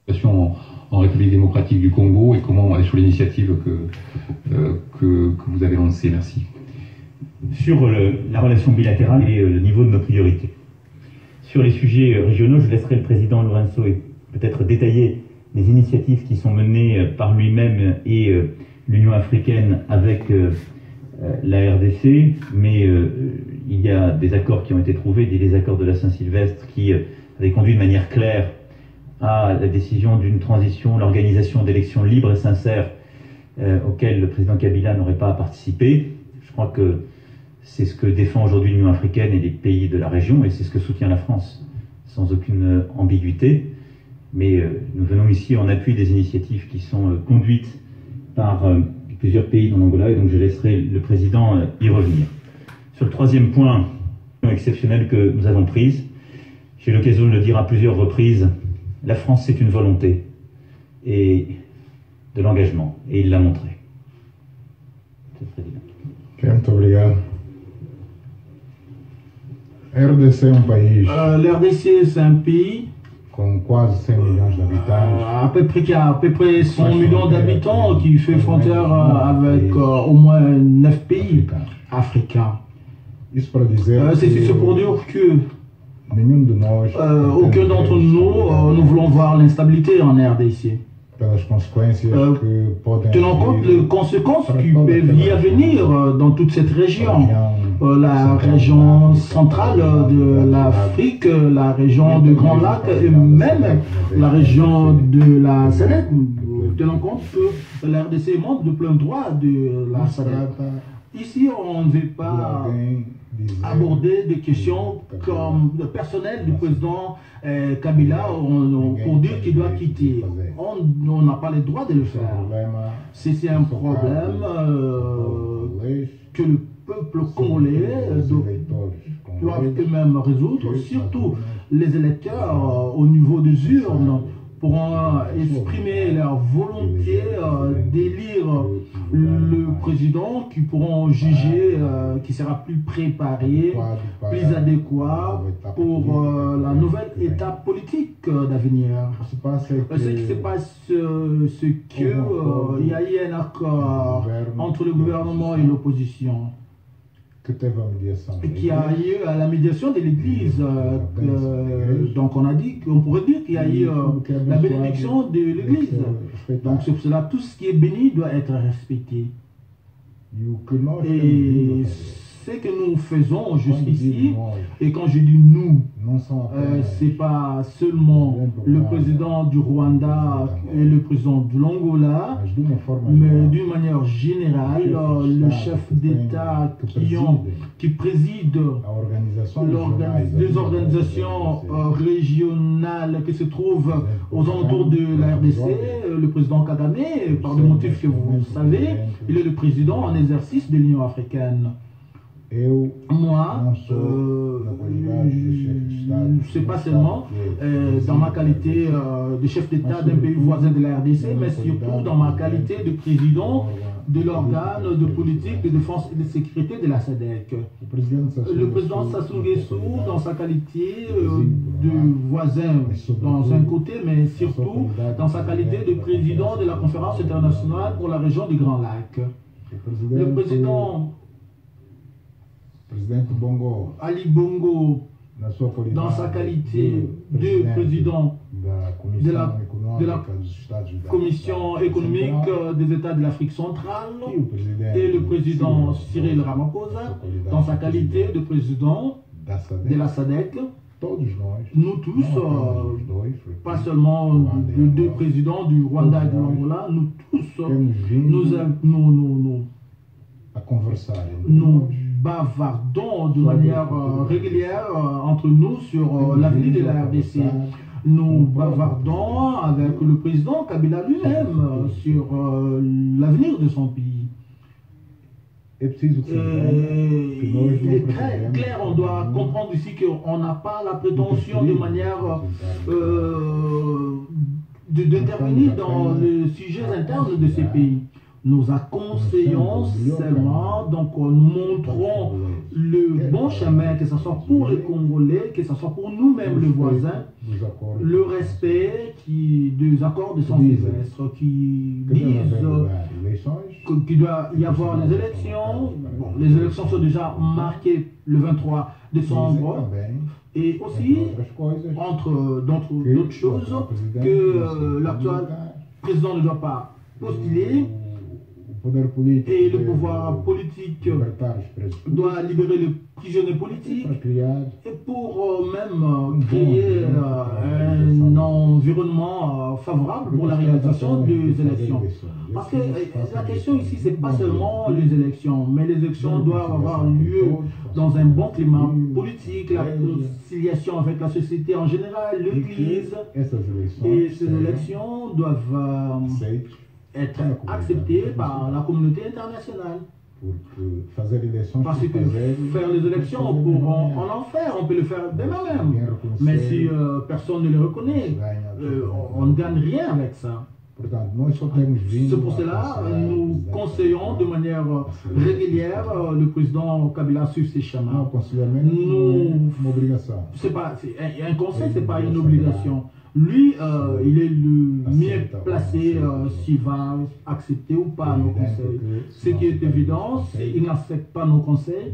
en République démocratique du Congo et comment, sur l'initiative que vous avez lancée. Merci. Sur la relation bilatérale et le niveau de nos priorités. Sur les sujets régionaux, je laisserai le président Lourenço peut-être détailler les initiatives qui sont menées par lui-même et l'Union africaine avec la RDC, mais il y a des accords qui ont été trouvés, des accords de la Saint-Sylvestre qui avaient conduit de manière claire à la décision d'une transition, l'organisation d'élections libres et sincères auxquelles le président Kabila n'aurait pas à participer. Je crois que c'est ce que défend aujourd'hui l'Union africaine et les pays de la région, et c'est ce que soutient la France, sans aucune ambiguïté. Mais nous venons ici en appui des initiatives qui sont conduites par plusieurs pays dans l'Angola, et donc je laisserai le président y revenir. Sur le troisième point exceptionnel que nous avons prise, j'ai eu l'occasion de le dire à plusieurs reprises, la France c'est une volonté et de l'engagement, et il l'a montré. Monsieur le Président. Muito obrigado. RDC é país. L'RDC, c'est un pays com quase 100 milhões d'habitants. qui a à peu près 100 millions d'habitants, qui fait frontière avec au moins 9 pays africains. Isso para dizer C'est pour dire que nenhum de nós, aucun d'entre nous, nous voulons voir l'instabilité en RDC. pelas consequências que podem Tenant compte des conséquences qui peuvent y venir dans toute cette région, la région centrale de l'Afrique, la région du Grand Lac et même la région de la SADC. Tenant compte que la RDC est membre de plein droit de la SADC. Ici, on ne veut pas aborder des questions comme le personnel du président Kabila pour dire qu'il doit quitter. On n'a pas le droit de le faire. C'est un problème que le peuple congolais doit eux-mêmes résoudre, surtout les électeurs au niveau des urnes pourront exprimer leur volonté d'élire le président qui pourront juger qui sera plus préparé, plus adéquat pour la nouvelle étape politique d'avenir. Ce qui se passe, c'est qu'il y a eu un accord entre le gouvernement et l'opposition, qui a eu à la médiation de l'Église. Donc on pourrait dire qu'il y a eu la bénédiction de l'Église. Donc c'est pour cela tout ce qui est béni doit être respecté. Et ce que nous faisons jusqu'ici, et quand je dis nous, c'est pas seulement le président du Rwanda et le président de l'Angola, mais d'une manière générale, le chef d'État qui préside les organisations régionales qui se trouvent aux alentours de la RDC, le président Kagame, par des motifs que vous savez, il est le président en exercice de l'Union africaine. Moi, c'est pas seulement dans ma qualité de chef d'État d'un pays voisin de la RDC, mais surtout dans ma qualité de président de l'organe de politique de défense et de sécurité de la SADC. Le président Sassou Nguesso, dans sa qualité de voisin dans un côté, mais surtout dans sa qualité de président de la conférence internationale pour la région du Grand Lac. Le président Ali Bongo, dans sa qualité de président de la Commission économique des États de l'Afrique centrale, et le président Cyril Ramaphosa, dans sa qualité de président de la SADC, nous tous, pas seulement les deux présidents du Rwanda et de l'Angola, nous tous, nous bavardons de manière régulière entre nous sur l'avenir de la RDC. Nous bavardons avec le président Kabila lui-même sur l'avenir de son pays. Il est très clair, on doit comprendre ici qu'on n'a pas la prétention de manière d'intervenir dans les sujets internes de ces pays. Nous conseillons seulement, donc nous montrons le bon chemin, que ce soit pour les Congolais, que ce soit pour nous-mêmes, les voisins, le respect des accords de Saint-Sylvestre qui disent qu'il doit y avoir des élections. Bon, les élections sont déjà marquées le 23 décembre. Et aussi, entre d'autres choses, que l'actuel président ne doit pas postuler. Et le pouvoir politique doit libérer les prisonniers politiques et pour même créer un environnement favorable pour la réalisation des élections. Parce que la question ici, ce n'est pas seulement les élections, mais les élections doivent avoir lieu dans un bon climat politique, la conciliation avec la société en général, l'Église. Et ces élections doivent être accepté par la communauté internationale. Parce que faire les élections, on en fait, on peut le faire demain même. Mais si personne ne le reconnaît, on ne gagne rien avec ça. C'est pour cela que nous conseillons de manière régulière le président Kabila sur ses chemins. C'est pas un conseil, ce n'est pas une obligation. Lui, il est le mieux placé s'il va accepter ou pas nos conseils. Ce qui est évident, s'il n'accepte pas nos conseils,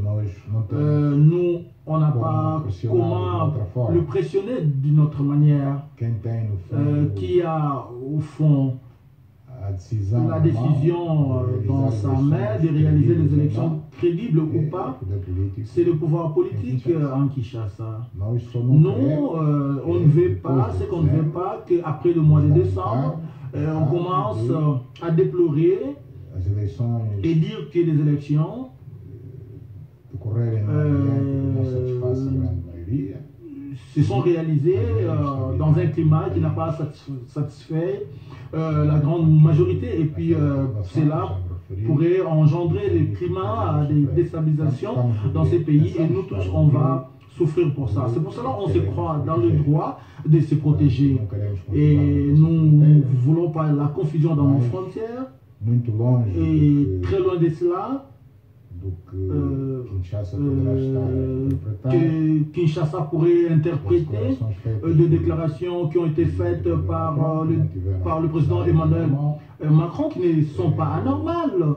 nous, on n'a pas comment le pressionner d'une autre manière. Qui a, au fond, la décision dans sa main de réaliser les élections crédibles ou pas, c'est le pouvoir politique en Kinshasa. Nous, on ne veut pas, c'est qu'on ne veut pas qu'après le mois de décembre, on commence à déplorer et dire que les élections se sont réalisées dans un climat qui n'a pas satisfait la grande majorité, et puis cela pourrait engendrer des climats, des déstabilisations dans ces pays, et nous tous on va souffrir pour ça. C'est pour cela qu'on se croit dans le droit de se protéger, et nous ne voulons pas la confusion dans nos frontières, et très loin de cela, que Kinshasa pourrait interpréter des déclarations qui ont été faites par le président Emmanuel Macron qui ne sont pas anormales.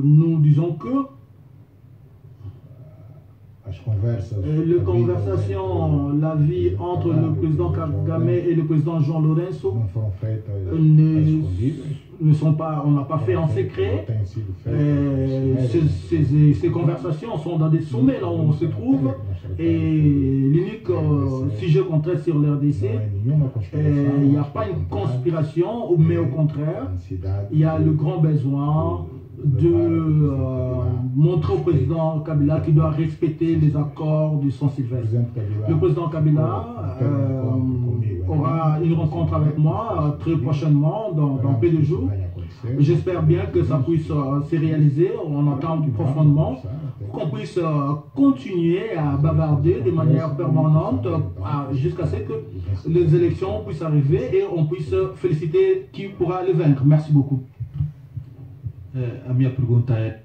Nous disons que les conversations, la vie entre le président Kagame et le président Jean Lourenço ne sont pas, on n'a pas fait en secret. Ces conversations sont dans des sommets là où on se trouve, et l'unique sujet contraire sur l'RDC, il n'y a pas une conspiration, mais au contraire, il y a le grand besoin de montrer au président Kabila qu'il doit respecter les accords du Saint-Sylvestre. Le président Kabila aura une rencontre avec moi très prochainement, dans peu de jours. J'espère bien que ça puisse se réaliser, on entend profondément, qu'on puisse continuer à bavarder de manière permanente jusqu'à ce que les élections puissent arriver et on puisse féliciter qui pourra les vaincre. Merci beaucoup. A minha pergunta é: